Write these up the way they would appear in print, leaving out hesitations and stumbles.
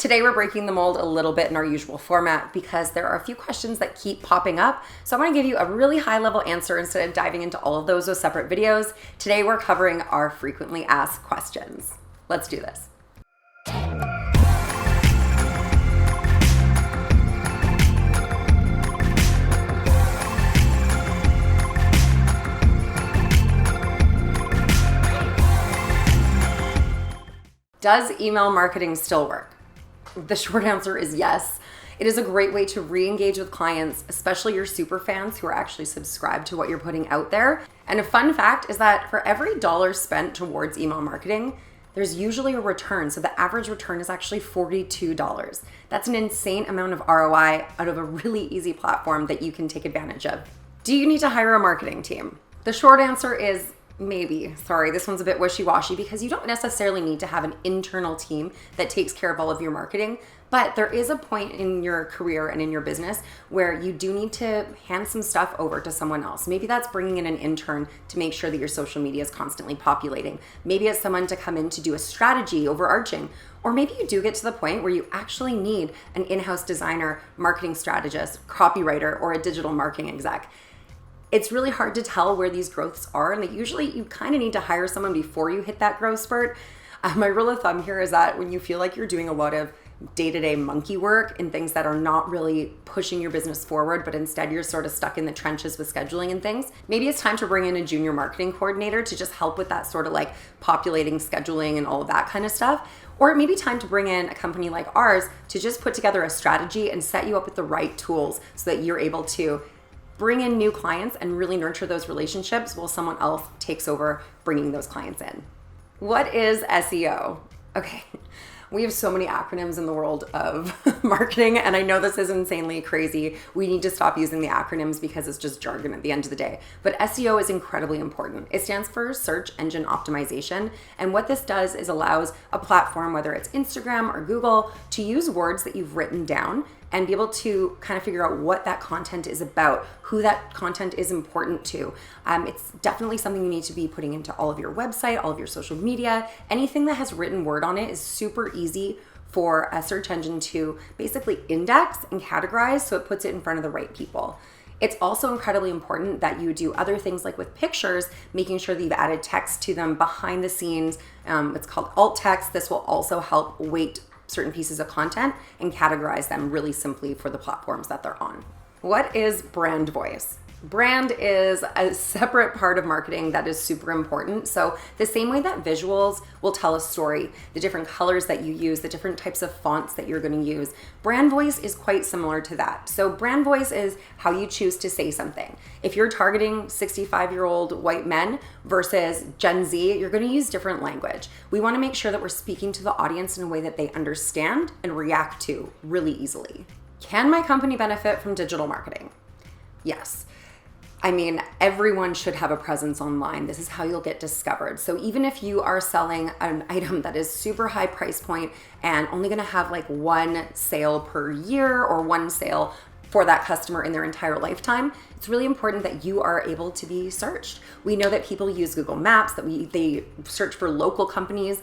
Today we're breaking the mold a little bit in our usual format because there are a few questions that keep popping up. So I'm going to give you a really high level answer instead of diving into all of those with separate videos. Today we're covering our frequently asked questions. Let's do this. Does email marketing still work? The short answer is yes. It is a great way to re-engage with clients, especially your super fans who are actually subscribed to what you're putting out there. And a fun fact is that for every dollar spent towards email marketing, there's usually a return. So the average return is actually $42. That's an insane amount of ROI out of a really easy platform that you can take advantage of. Do you need to hire a marketing team? The short answer is maybe. Sorry, this one's a bit wishy-washy because you don't necessarily need to have an internal team that takes care of all of your marketing, but there is a point in your career and in your business where you do need to hand some stuff over to someone else. Maybe that's bringing in an intern to make sure that your social media is constantly populating. Maybe it's someone to come in to do a strategy overarching. Or maybe you do get to the point where you actually need an in-house designer, marketing strategist, copywriter, or a digital marketing exec. It's really hard to tell where these growths are, and usually you kind of need to hire someone before you hit that growth spurt. My rule of thumb here is that when you feel like you're doing a lot of day-to-day monkey work and things that are not really pushing your business forward, but instead you're sort of stuck in the trenches with scheduling and things, maybe it's time to bring in a junior marketing coordinator to just help with that sort of like populating, scheduling, and all of that kind of stuff. Or it may be time to bring in a company like ours to just put together a strategy and set you up with the right tools so that you're able to bring in new clients and really nurture those relationships while someone else takes over bringing those clients in. What is SEO? Okay, we have so many acronyms in the world of marketing, and I know this is insanely crazy. We need to stop using the acronyms because it's just jargon at the end of the day. But SEO is incredibly important. It stands for search engine optimization, and what this does is allows a platform, whether it's Instagram or Google, to use words that you've written down and be able to kind of figure out what that content is about, who that content is important to. It's definitely something you need to be putting into all of your website, all of your social media. Anything that has written word on it is super easy for a search engine to basically index and categorize so it puts it in front of the right people. It's also incredibly important that you do other things like with pictures, making sure that you've added text to them behind the scenes. It's called alt text. This will also help weight certain pieces of content and categorize them really simply for the platforms that they're on. What is brand voice? Brand is a separate part of marketing that is super important. So the same way that visuals will tell a story, the different colors that you use, the different types of fonts that you're going to use, brand voice is quite similar to that. So brand voice is how you choose to say something. If you're targeting 65-year-old white men versus Gen Z, you're going to use different language. We want to make sure that we're speaking to the audience in a way that they understand and react to really easily. Can my company benefit from digital marketing? Yes. I mean, everyone should have a presence online. This is how you'll get discovered. So even if you are selling an item that is super high price point and only gonna have like one sale per year or one sale for that customer in their entire lifetime, it's really important that you are able to be searched. We know that people use Google Maps, that they search for local companies.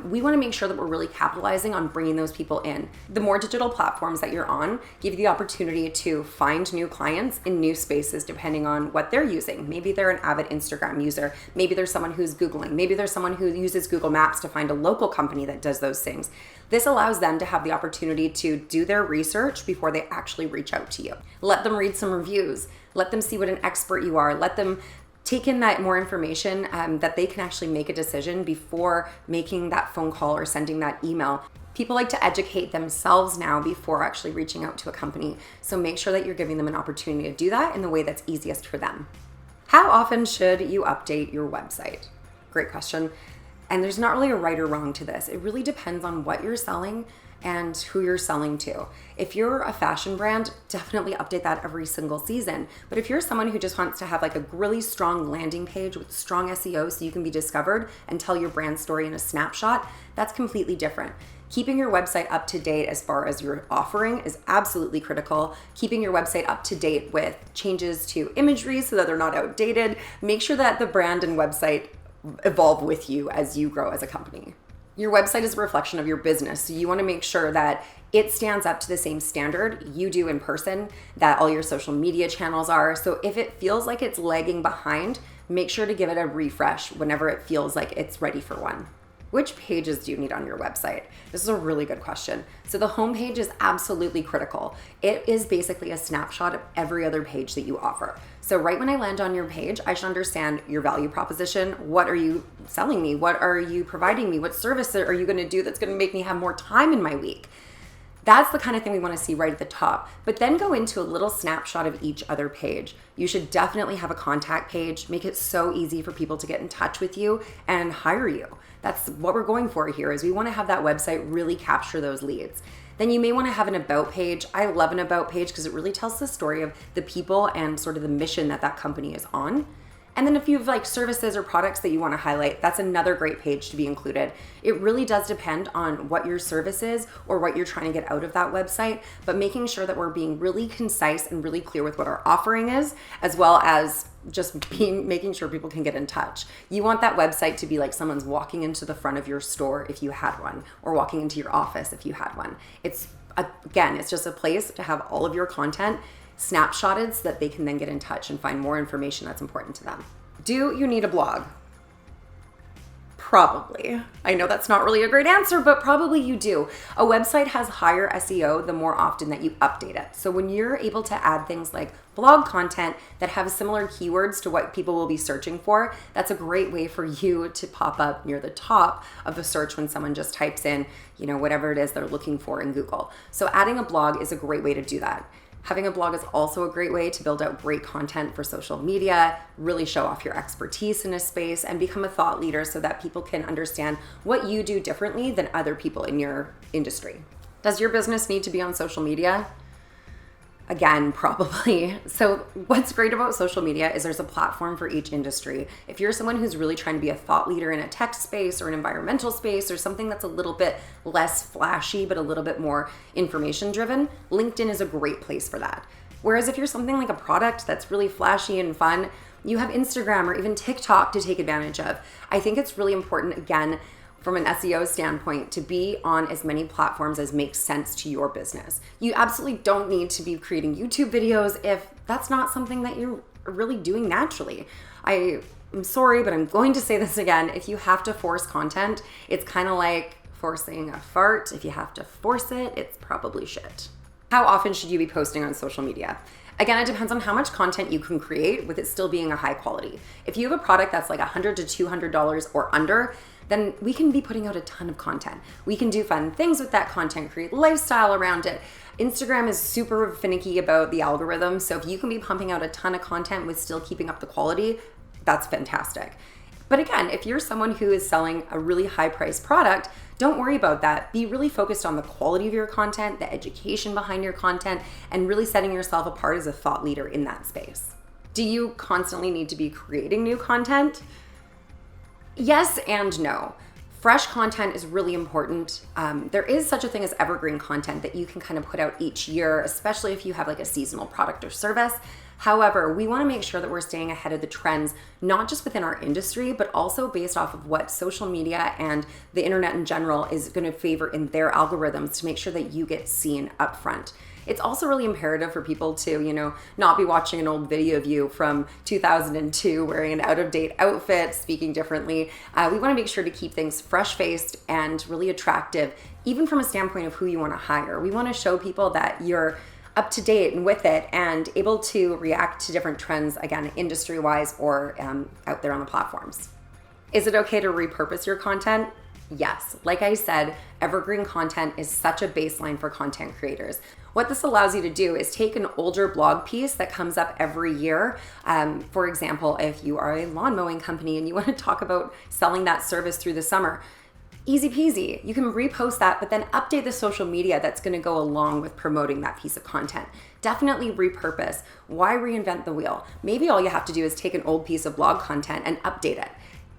We wanna make sure that we're really capitalizing on bringing those people in. The more digital platforms that you're on give you the opportunity to find new clients in new spaces depending on what they're using. Maybe they're an avid Instagram user. Maybe there's someone who's Googling. Maybe there's someone who uses Google Maps to find a local company that does those things. This allows them to have the opportunity to do their research before they actually reach out to you. Let them read some reviews. Let them see what an expert you are. Let them take in that more information that they can actually make a decision before making that phone call or sending that email. People like to educate themselves now before actually reaching out to a company. So make sure that you're giving them an opportunity to do that in the way that's easiest for them. How often should you update your website? Great question. And there's not really a right or wrong to this. It really depends on what you're selling and who you're selling to. If you're a fashion brand, definitely update that every single season. But if you're someone who just wants to have like a really strong landing page with strong SEO so you can be discovered and tell your brand story in a snapshot, that's completely different. Keeping your website up to date as far as your offering is absolutely critical. Keeping your website up to date with changes to imagery so that they're not outdated. Make sure that the brand and website evolve with you as you grow as a company. Your website is a reflection of your business, so you want to make sure that it stands up to the same standard you do in person, that all your social media channels are. So if it feels like it's lagging behind, make sure to give it a refresh whenever it feels like it's ready for one. Which pages do you need on your website? This is a really good question. So the homepage is absolutely critical. It is basically a snapshot of every other page that you offer. So right when I land on your page, I should understand your value proposition. What are you selling me? What are you providing me? What service are you gonna do that's gonna make me have more time in my week? That's the kind of thing we want to see right at the top. But then go into a little snapshot of each other page. You should definitely have a contact page. Make it so easy for people to get in touch with you and hire you. That's what we're going for here, is we want to have that website really capture those leads. Then you may want to have an about page. I love an about page because it really tells the story of the people and sort of the mission that that company is on. And then if you have like services or products that you want to highlight, that's another great page to be included. It really does depend on what your service is or what you're trying to get out of that website, but making sure that we're being really concise and really clear with what our offering is, as well as just making sure people can get in touch. You want that website to be like someone's walking into the front of your store if you had one, or walking into your office if you had one. It's just a place to have all of your content snapshotted so that they can then get in touch and find more information that's important to them. Do you need a blog? Probably. I know that's not really a great answer, but probably you do. A website has higher SEO the more often that you update it. So when you're able to add things like blog content that have similar keywords to what people will be searching for, that's a great way for you to pop up near the top of the search when someone just types in, whatever it is they're looking for in Google. So adding a blog is a great way to do that. Having a blog is also a great way to build out great content for social media, really show off your expertise in a space, and become a thought leader so that people can understand what you do differently than other people in your industry. Does your business need to be on social media? Again, probably. So what's great about social media is there's a platform for each industry. If you're someone who's really trying to be a thought leader in a tech space or an environmental space or something that's a little bit less flashy but a little bit more information driven, LinkedIn is a great place for that. Whereas if you're something like a product that's really flashy and fun, you have Instagram or even TikTok to take advantage of. I think it's really important, again, from an SEO standpoint, to be on as many platforms as makes sense to your business. You absolutely don't need to be creating YouTube videos if that's not something that you're really doing naturally. I'm sorry, but I'm going to say this again. If you have to force content, it's kind of like forcing a fart. If you have to force it, it's probably shit. How often should you be posting on social media? Again, it depends on how much content you can create with it still being a high quality. If you have a product that's like $100 to $200 or under, then we can be putting out a ton of content. We can do fun things with that content, create lifestyle around it. Instagram is super finicky about the algorithm, so if you can be pumping out a ton of content with still keeping up the quality, that's fantastic. But again, if you're someone who is selling a really high priced product, don't worry about that. Be really focused on the quality of your content, the education behind your content, and really setting yourself apart as a thought leader in that space. Do you constantly need to be creating new content? Yes and no. Fresh content is really important. There is such a thing as evergreen content that you can kind of put out each year, especially if you have like a seasonal product or service. However, we want to make sure that we're staying ahead of the trends, not just within our industry, but also based off of what social media and the internet in general is going to favor in their algorithms to make sure that you get seen up front. It's also really imperative for people to, not be watching an old video of you from 2002 wearing an out-of-date outfit, speaking differently. We want to make sure to keep things fresh-faced and really attractive, even from a standpoint of who you want to hire. We want to show people that you're up to date and with it and able to react to different trends, again, industry-wise or out there on the platforms. Is it okay to repurpose your content? Yes. Like I said, evergreen content is such a baseline for content creators. What this allows you to do is take an older blog piece that comes up every year. For example, if you are a lawn mowing company and you want to talk about selling that service through the summer, easy peasy. You can repost that, but then update the social media that's going to go along with promoting that piece of content. Definitely repurpose. Why reinvent the wheel? Maybe all you have to do is take an old piece of blog content and update it.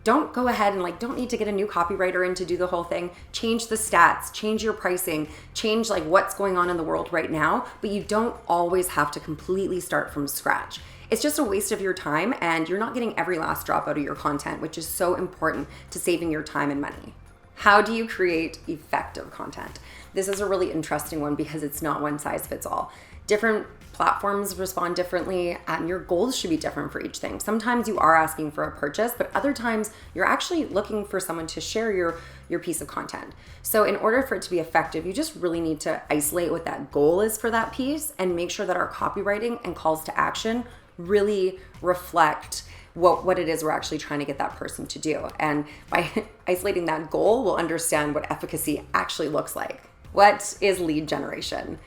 Don't go ahead and don't need to get a new copywriter in to do the whole thing. Change the stats, change your pricing, change what's going on in the world right now, but you don't always have to completely start from scratch. It's just a waste of your time and you're not getting every last drop out of your content, which is so important to saving your time and money. How do you create effective content? This is a really interesting one because it's not one size fits all. Different platforms respond differently, and your goals should be different for each thing. Sometimes you are asking for a purchase, but other times you're actually looking for someone to share your piece of content. So in order for it to be effective, you just really need to isolate what that goal is for that piece and make sure that our copywriting and calls to action really reflect what it is we're actually trying to get that person to do. And by isolating that goal, we'll understand what efficacy actually looks like. What is lead generation?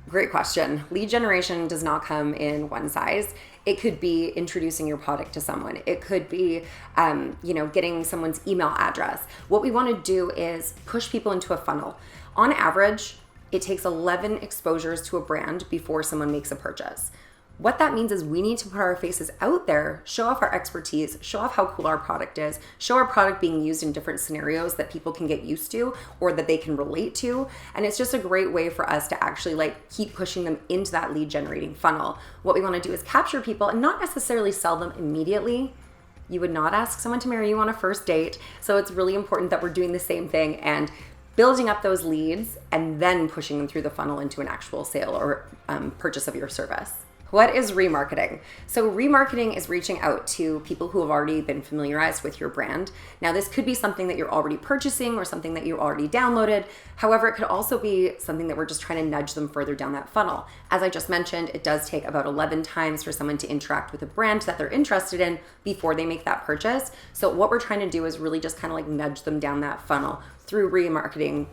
Great question. Lead generation does not come in one size. It could be introducing your product to someone. It could be, getting someone's email address. What we want to do is push people into a funnel. On average, it takes 11 exposures to a brand before someone makes a purchase. What that means is we need to put our faces out there, show off our expertise, show off how cool our product is, show our product being used in different scenarios that people can get used to or that they can relate to. And it's just a great way for us to actually keep pushing them into that lead generating funnel. What we want to do is capture people and not necessarily sell them immediately. You would not ask someone to marry you on a first date. So it's really important that we're doing the same thing and building up those leads and then pushing them through the funnel into an actual sale or purchase of your service. What is remarketing? So remarketing is reaching out to people who have already been familiarized with your brand. Now, this could be something that you're already purchasing or something that you already downloaded. However, it could also be something that we're just trying to nudge them further down that funnel. As I just mentioned, it does take about 11 times for someone to interact with a brand that they're interested in before they make that purchase. So what we're trying to do is really just kind of nudge them down that funnel through remarketing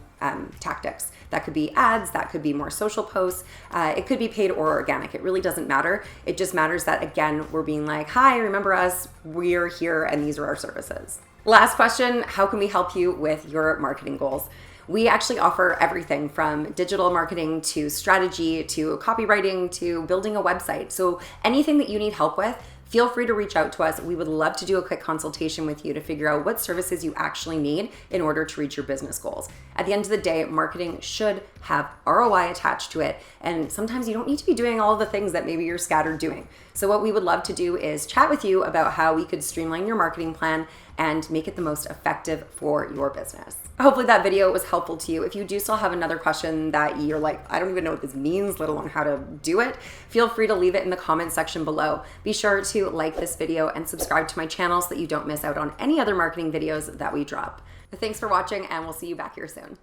tactics. That could be ads, that could be more social posts, it could be paid or organic. It really doesn't matter. It just matters that, again, we're being like, hi, remember us, we're here, and these are our services. Last question, how can we help you with your marketing goals? We actually offer everything from digital marketing to strategy to copywriting to building a website. So anything that you need help with, feel free to reach out to us. We would love to do a quick consultation with you to figure out what services you actually need in order to reach your business goals. At the end of the day, marketing should have ROI attached to it. And sometimes you don't need to be doing all the things that maybe you're scattered doing. So what we would love to do is chat with you about how we could streamline your marketing plan and make it the most effective for your business. Hopefully that video was helpful to you. If you do still have another question that you're like, I don't even know what this means, let alone how to do it, feel free to leave it in the comment section below. Be sure to like this video and subscribe to my channel so that you don't miss out on any other marketing videos that we drop. Thanks for watching, and we'll see you back here soon.